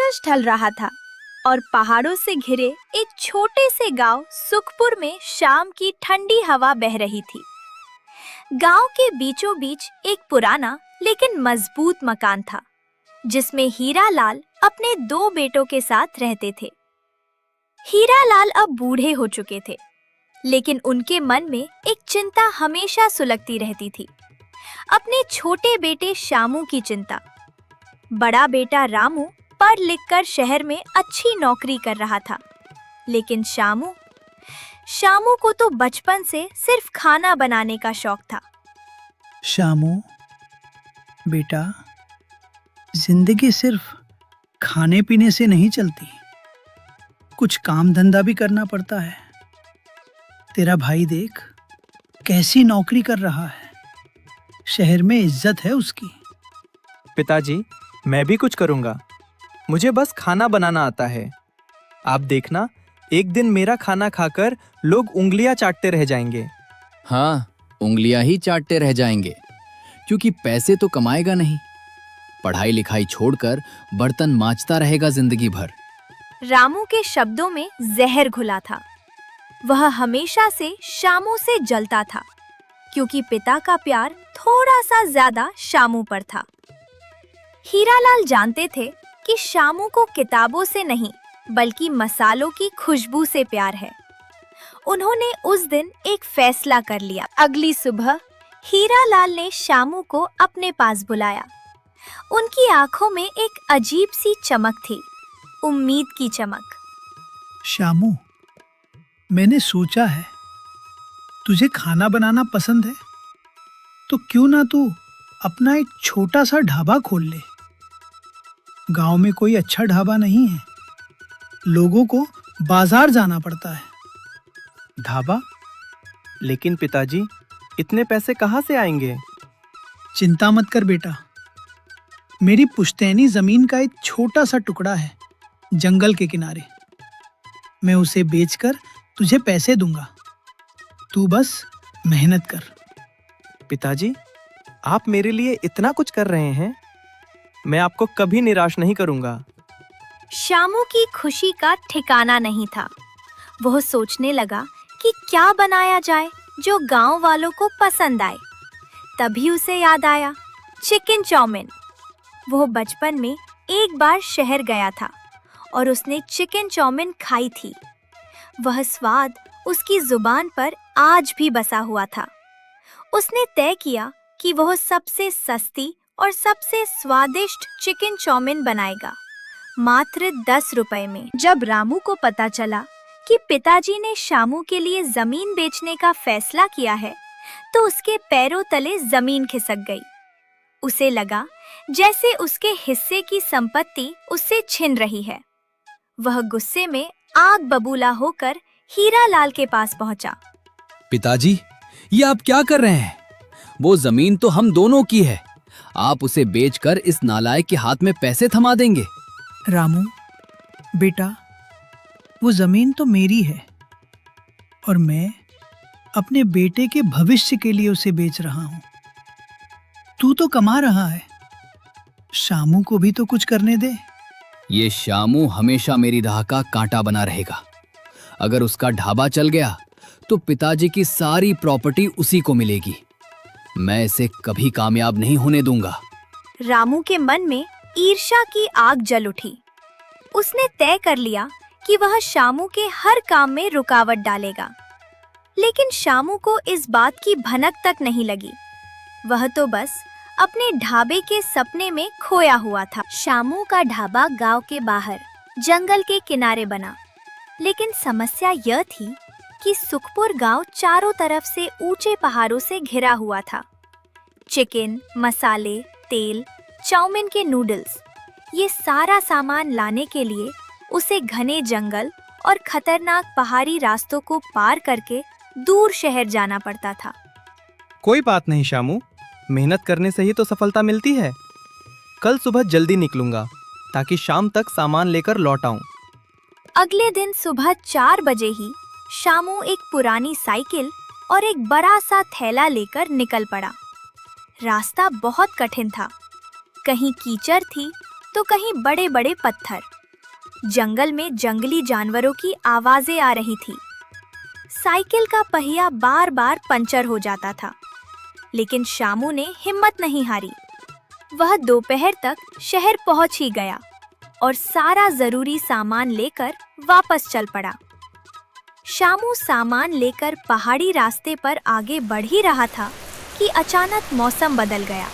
सूरज ढल रहा था और पहाड़ों से घिरे एक छोटे से गांव सुखपुर में शाम की ठंडी हवा बह रही थी। गांव के बीचों बीच एक पुराना लेकिन मजबूत मकान था, जिसमें हीरालाल अपने 2 बेटों के साथ रहते थे। हीरालाल अब बूढ़े हो चुके थे, लेकिन उनके मन में एक चिंता हमेशा सुलगती रहती थी, अपने छोटे बेटे शामू की चिंता। बड़ा बेटा रामू पढ़ लिखकर शहर में अच्छी नौकरी कर रहा था, लेकिन शामू को तो बचपन से सिर्फ खाना बनाने का शौक था। शामू बेटा, जिंदगी सिर्फ खाने पीने से नहीं चलती, कुछ काम धंधा भी करना पड़ता है। तेरा भाई देख कैसी नौकरी कर रहा है, शहर में इज्जत है उसकी। पिताजी, मैं भी कुछ करूंगा, मुझे बस खाना बनाना आता है। आप देखना, एक दिन मेरा खाना खाकर लोग उंगलियां चाटते रह जाएंगे। हाँ, उंगलियां ही चाटते रह जाएंगे, क्योंकि पैसे तो कमाएगा नहीं। पढ़ाई लिखाई छोड़कर बर्तन मांजता रहेगा जिंदगी भर। रामू के शब्दों में जहर घुला था। वह हमेशा से शामू से जलता था, क्योंकि पिता का प्यार थोड़ा सा ज्यादा शामू पर था। हीरालाल जानते थे कि शामू को किताबों से नहीं, बल्कि मसालों की खुशबू से प्यार है। उन्होंने उस दिन एक फैसला कर लिया। अगली सुबह हीरालाल ने शामू को अपने पास बुलाया। उनकी आंखों में एक अजीब सी चमक थी, उम्मीद की चमक। शामू, मैंने सोचा है, तुझे खाना बनाना पसंद है, तो क्यों ना तू अपना एक छोटा सा ढाबा खोल ले। गांव में कोई अच्छा ढाबा नहीं है, लोगों को बाजार जाना पड़ता है। ढाबा? लेकिन पिताजी, इतने पैसे कहाँ से आएंगे? चिंता मत कर बेटा, मेरी पुश्तैनी जमीन का एक छोटा सा टुकड़ा है जंगल के किनारे। मैं उसे बेचकर तुझे पैसे दूंगा, तू बस मेहनत कर। पिताजी, आप मेरे लिए इतना कुछ कर रहे हैं, मैं आपको कभी निराश नहीं करूंगा। शामू की खुशी का ठिकाना नहीं था। वह सोचने लगा कि क्या बनाया जाए जो गांव वालों को पसंद आए। तभी उसे याद आया चिकन चाउमीन। वह बचपन में एक बार शहर गया था और उसने चिकन चाउमीन खाई थी। वह स्वाद उसकी जुबान पर आज भी बसा हुआ था। उसने तय किया कि वह सबसे सस्ती और सबसे स्वादिष्ट चिकन चाउमीन बनाएगा, मात्र 10 रुपए में। जब रामू को पता चला कि पिताजी ने शामू के लिए जमीन बेचने का फैसला किया है, तो उसके पैरों तले जमीन खिसक गई। उसे लगा जैसे उसके हिस्से की संपत्ति उससे छिन रही है। वह गुस्से में आग बबूला होकर हीरालाल के पास पहुंचा। पिताजी, ये आप क्या कर रहे हैं? वो जमीन तो हम दोनों की है, आप उसे बेचकर इस नालायक के हाथ में पैसे थमा देंगे। रामू बेटा, वो जमीन तो मेरी है और मैं अपने बेटे के भविष्य के लिए उसे बेच रहा हूं। तू तो कमा रहा है, शामू को भी तो कुछ करने दे। ये शामू हमेशा मेरी राह का कांटा बना रहेगा। अगर उसका ढाबा चल गया तो पिताजी की सारी प्रॉपर्टी उसी को मिलेगी। मैं इसे कभी कामयाब नहीं होने दूंगा। रामू के मन में ईर्ष्या की आग जल उठी। उसने तय कर लिया कि वह शामू के हर काम में रुकावट डालेगा, लेकिन शामू को इस बात की भनक तक नहीं लगी। वह तो बस अपने ढाबे के सपने में खोया हुआ था। शामू का ढाबा गांव के बाहर जंगल के किनारे बना, लेकिन समस्या यह थी कि सुखपुर गांव चारों तरफ से ऊंचे पहाड़ों से घिरा हुआ था। चिकन, मसाले, तेल, चाउमीन के नूडल्स, ये सारा सामान लाने के लिए उसे घने जंगल और खतरनाक पहाड़ी रास्तों को पार करके दूर शहर जाना पड़ता था। कोई बात नहीं शामू, मेहनत करने से ही तो सफलता मिलती है। कल सुबह जल्दी निकलूंगा ताकि शाम तक सामान लेकर लौट आऊं। अगले दिन सुबह 4 बजे ही शामू एक पुरानी साइकिल और एक बड़ा सा थैला लेकर निकल पड़ा। रास्ता बहुत कठिन था, कहीं कीचड़ थी तो कहीं बड़े बड़े पत्थर। जंगल में जंगली जानवरों की आवाजें आ रही थी। साइकिल का पहिया बार बार पंचर हो जाता था, लेकिन शामू ने हिम्मत नहीं हारी। वह दोपहर तक शहर पहुंच ही गया और सारा जरूरी सामान लेकर वापस चल पड़ा। शामू सामान लेकर पहाड़ी रास्ते पर आगे बढ़ ही रहा था कि अचानक मौसम बदल गया।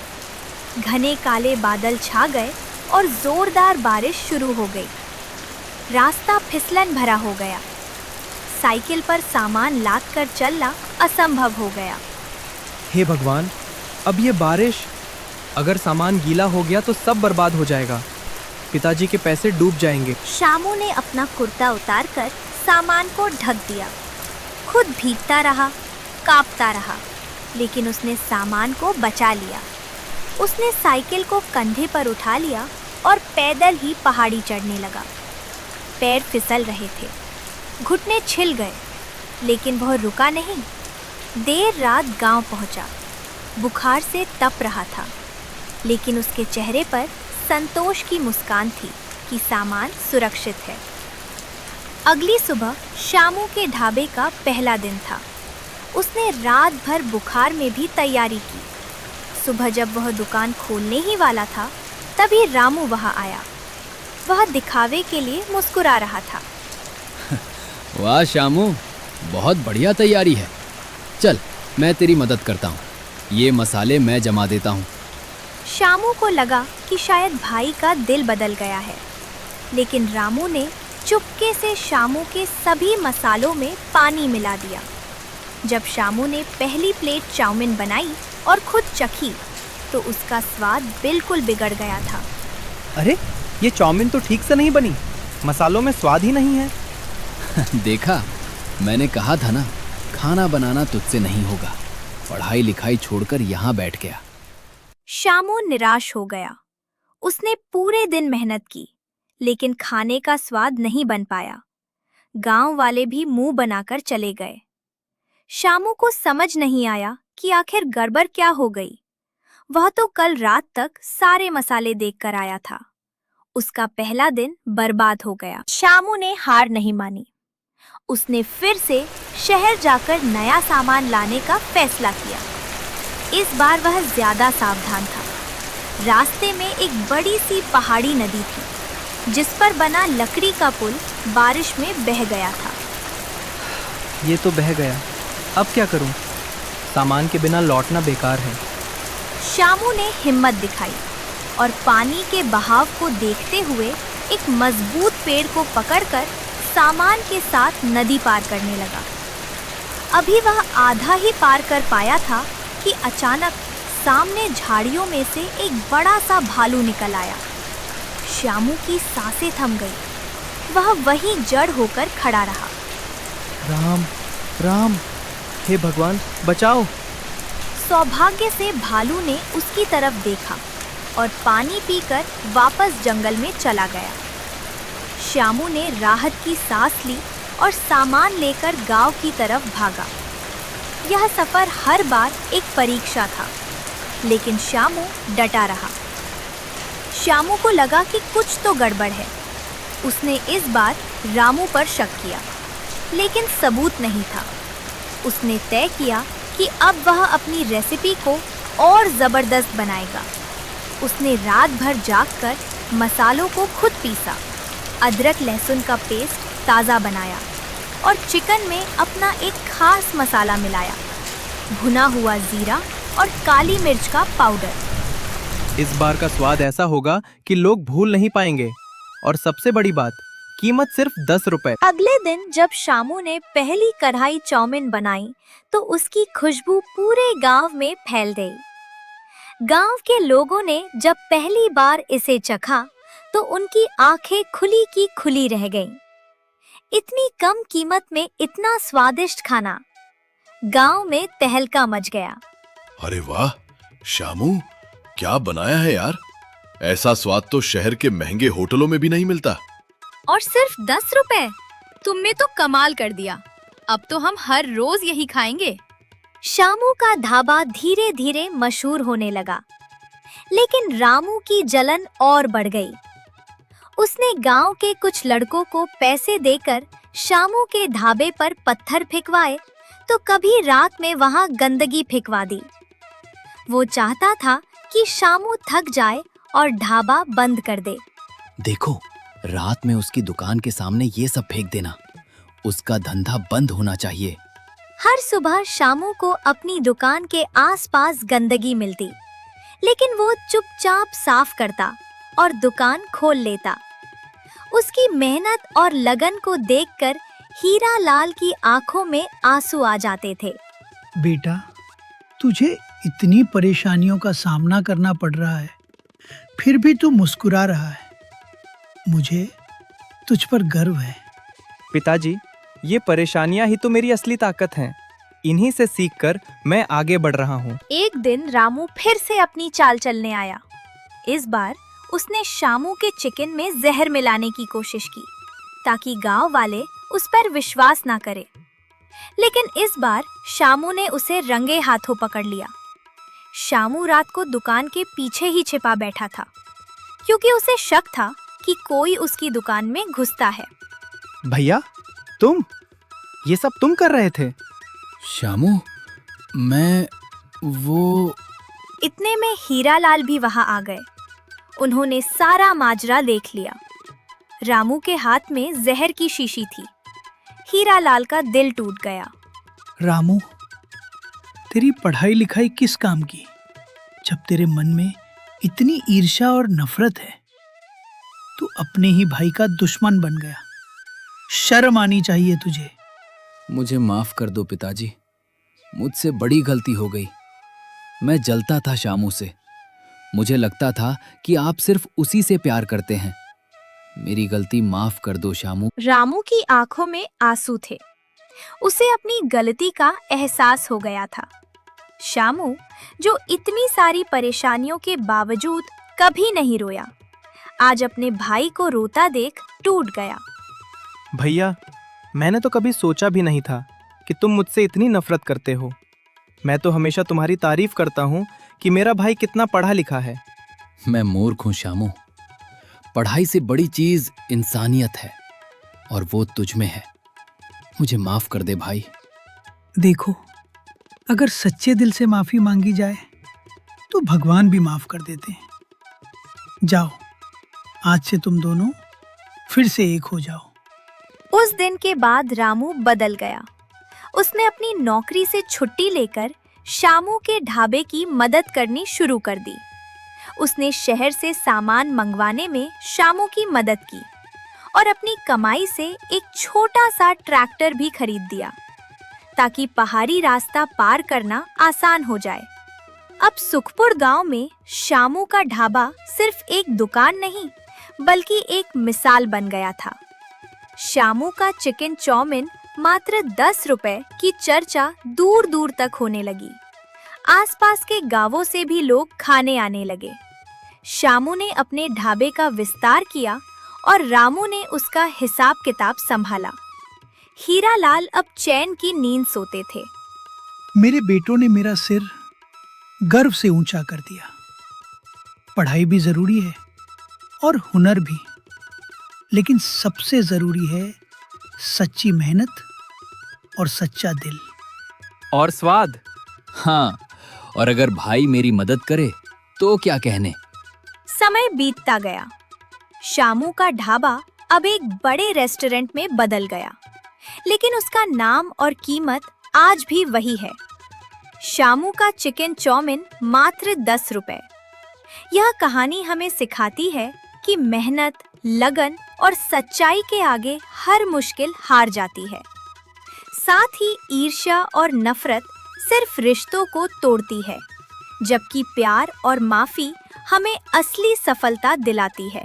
घने काले बादल छा गए और जोरदार बारिश शुरू हो गई। रास्ता फिसलन भरा हो गया। साइकिल पर सामान लाद कर चलना असंभव हो गया। हे भगवान, अब ये बारिश, अगर सामान गीला हो गया तो सब बर्बाद हो जाएगा। पिताजी के पैसे डूब जाएंगे। शामू ने अपना कुर्ता उतारकर सामान को ढक दिया। खुद भीगता रहा, कांपता रहा, लेकिन उसने सामान को बचा लिया। उसने साइकिल को कंधे पर उठा लिया और पैदल ही पहाड़ी चढ़ने लगा। पैर फिसल रहे थे, घुटने छिल गए, लेकिन वह रुका नहीं। देर रात गांव पहुंचा। बुखार से तप रहा था, लेकिन उसके चेहरे पर संतोष की मुस्कान थी कि सामान सुरक्षित है। अगली सुबह शामू के ढाबे का पहला दिन था। उसने रात भर बुखार में भी तैयारी की। सुबह जब वह दुकान खोलने ही वाला था, तभी रामू वहां आया। वह दिखावे के लिए मुस्कुरा रहा था। वाह शामू, बहुत बढ़िया तैयारी है। चल, मैं तेरी मदद करता हूँ। ये मसाले मैं जमा देता हूँ। शामू को लगा कि शायद भाई का दिल बदल गया है, लेकिन रामू ने चुपके से शामू के सभी मसालों में पानी मिला दिया। जब शामू ने पहली प्लेट चाउमीन बनाई और खुद चखी, तो उसका स्वाद बिल्कुल बिगड़ गया था। अरे, ये चाउमीन तो ठीक से नहीं बनी। मसालों में स्वाद ही नहीं है। देखा, मैंने कहा था ना, खाना बनाना तुझसे नहीं होगा। पढ़ाई लिखाई छोड़कर यहाँ बैठ गया। शामू निराश हो गया। उसने पूरे दिन मेहनत की, लेकिन खाने का स्वाद नहीं बन पाया। गांव वाले भी मुंह बनाकर चले गए। शामू को समझ नहीं आया कि आखिर गड़बड़ क्या हो गई। वह तो कल रात तक सारे मसाले देखकर आया था। उसका पहला दिन बर्बाद हो गया। शामू ने हार नहीं मानी। उसने फिर से शहर जाकर नया सामान लाने का फैसला किया। इस बार वह ज्यादा सावधान था। रास्ते में एक बड़ी सी पहाड़ी नदी थी, जिस पर बना लकड़ी का पुल बारिश में बह गया था। ये तो बह गया, अब क्या करूं? सामान के बिना लौटना बेकार है। शामू ने हिम्मत दिखाई और पानी के बहाव को देखते हुए एक मजबूत पेड़ को पकड़कर सामान के साथ नदी पार करने लगा। अभी वह आधा ही पार कर पाया था कि अचानक सामने झाड़ियों में से एक बड़ा सा भालू निकल आया। शामू की सांसें थम गई। वह वहीं जड़ होकर खड़ा रहा। राम, राम, हे भगवान, बचाओ। सौभाग्य से भालू ने उसकी तरफ देखा और पानी पीकर वापस जंगल में चला गया। शामू ने राहत की सांस ली और सामान लेकर गांव की तरफ भागा। यह सफर हर बार एक परीक्षा था, लेकिन शामू डटा रहा। शामू को लगा कि कुछ तो गड़बड़ है। उसने इस बार रामू पर शक किया, लेकिन सबूत नहीं था। उसने तय किया कि अब वह अपनी रेसिपी को और ज़बरदस्त बनाएगा। उसने रात भर जागकर मसालों को खुद पीसा, अदरक लहसुन का पेस्ट ताज़ा बनाया और चिकन में अपना एक खास मसाला मिलाया, भुना हुआ जीरा और काली मिर्च का पाउडर। इस बार का स्वाद ऐसा होगा कि लोग भूल नहीं पाएंगे। और सबसे बड़ी बात, कीमत सिर्फ 10 रुपए। अगले दिन जब शामू ने पहली कढ़ाई चाउमीन बनाई, तो उसकी खुशबू पूरे गांव में फैल गई। गांव के लोगों ने जब पहली बार इसे चखा, तो उनकी आंखें खुली की खुली रह गईं। इतनी कम कीमत में इतना स्वादिष्ट खाना, गांव में तहलका मच गया। अरे वाह शामू, क्या बनाया है यार। ऐसा स्वाद तो शहर के महंगे होटलों में भी नहीं मिलता। और सिर्फ 10 रुपए। तुमने तो कमाल कर दिया। अब तो हम हर रोज यही खाएंगे। शामू का ढाबा धीरे धीरे मशहूर होने लगा, लेकिन रामू की जलन और बढ़ गई। उसने गांव के कुछ लड़कों को पैसे देकर शामू के ढाबे पर पत्थर फेंकवाए तो कभी रात में वहां गंदगी फेंकवा दी। वो चाहता था कि शामू थक जाए और ढाबा बंद कर दे। देखो, रात में उसकी दुकान के सामने ये सब फेंक देना। उसका धंधा बंद होना चाहिए। हर सुबह शामू को अपनी दुकान के आसपास गंदगी मिलती, लेकिन वो चुपचाप साफ करता और दुकान खोल लेता। उसकी मेहनत और लगन को देखकर हीरा लाल की आंखों में आंसू आ जाते थे। बेटा, तुझे इतनी परेशानियों का सामना करना पड़ रहा है, फिर भी तू मुस्कुरा रहा है। मुझे तुझ पर गर्व है। पिताजी, ये परेशानियां ही तो मेरी असली ताकत हैं। इन्हीं से सीखकर मैं आगे बढ़ रहा हूँ। एक दिन रामू फिर से अपनी चाल चलने आया। इस बार उसने शामू के चिकन में जहर मिलाने की कोशिश की ताकि गांव वाले उस पर विश्वास ना करें। लेकिन इस बार शामू ने उसे रंगे हाथों पकड़ लिया। शामू रात को दुकान के पीछे ही छिपा बैठा था, क्योंकि उसे शक था कि कोई उसकी दुकान में घुसता है। भैया, ये सब तुम कर रहे थे? शामू, मैं वो इतने में हीरालाल भी वहां आ गए। उन्होंने सारा माजरा देख लिया। रामू के हाथ में जहर की शीशी थी। हीरालाल का दिल टूट गया। रामू, तेरी पढ़ाई लिखाई किस काम की, जब तेरे मन में इतनी ईर्ष्या और नफरत है? तू अपने ही भाई का दुश्मन बन गया। शर्म आनी चाहिए तुझे। मुझे माफ कर दो पिताजी, मुझसे बड़ी गलती हो गई। मैं जलता था शामू से। मुझे लगता था कि आप सिर्फ उसी से प्यार करते हैं। मेरी गलती माफ कर दो शामू। रामू की आंखों में आंसू थे। उसे अपनी गलती का एहसास हो गया था। शामू, जो इतनी सारी परेशानियों के बावजूद कभी नहीं रोया, आज अपने भाई को रोता देख टूट गया। भैया, मैंने तो कभी सोचा भी नहीं था कि तुम मुझसे इतनी नफरत करते हो। मैं तो हमेशा तुम्हारी तारीफ करता हूँ कि मेरा भाई कितना पढ़ा लिखा है। मैं मूर्ख हूं शामू। पढ़ाई से बड़ी चीज इंसानियत है, और वो तुझ में है। मुझे माफ कर दे भाई। देखो, अगर सच्चे दिल से माफी मांगी जाए तो भगवान भी माफ कर देते हैं। जाओ, आज से तुम दोनों फिर से एक हो जाओ। उस दिन के बाद रामू बदल गया। उसने अपनी नौकरी से छुट्टी लेकर शामू के ढाबे की मदद करनी शुरू कर दी। उसने शहर से सामान मंगवाने में शामू की मदद की और अपनी कमाई से एक छोटा सा ट्रैक्टर भी खरीद दिया, ताकि पहाड़ी रास्ता पार करना आसान हो जाए। अब सुखपुर गांव में शामू का ढाबा सिर्फ एक दुकान नहीं, बल्कि एक मिसाल बन गया था। शामू का चिकन चाउमीन मात्र 10 रुपए की चर्चा दूर दूर तक होने लगी। आसपास के गांवों से भी लोग खाने आने लगे। शामू ने अपने ढाबे का विस्तार किया और रामू ने उसका हिसाब किताब संभाला। हीरालाल अब चैन की नींद सोते थे। मेरे बेटों ने मेरा सिर गर्व से ऊंचा कर दिया। पढ़ाई भी जरूरी है और हुनर भी, लेकिन सबसे जरूरी है सच्ची मेहनत और सच्चा दिल। और स्वाद। हाँ, और अगर भाई मेरी मदद करे तो क्या कहने। समय बीतता गया। शामू का ढाबा अब एक बड़े रेस्टोरेंट में बदल गया, लेकिन उसका नाम और कीमत आज भी वही है। शामू का चिकन चाउमीन मात्र 10 रुपए। यह कहानी हमें सिखाती है कि मेहनत, लगन और सच्चाई के आगे हर मुश्किल हार जाती है। साथ ही ईर्ष्या और नफरत सिर्फ रिश्तों को तोड़ती है, जबकि प्यार और माफी हमें असली सफलता दिलाती है।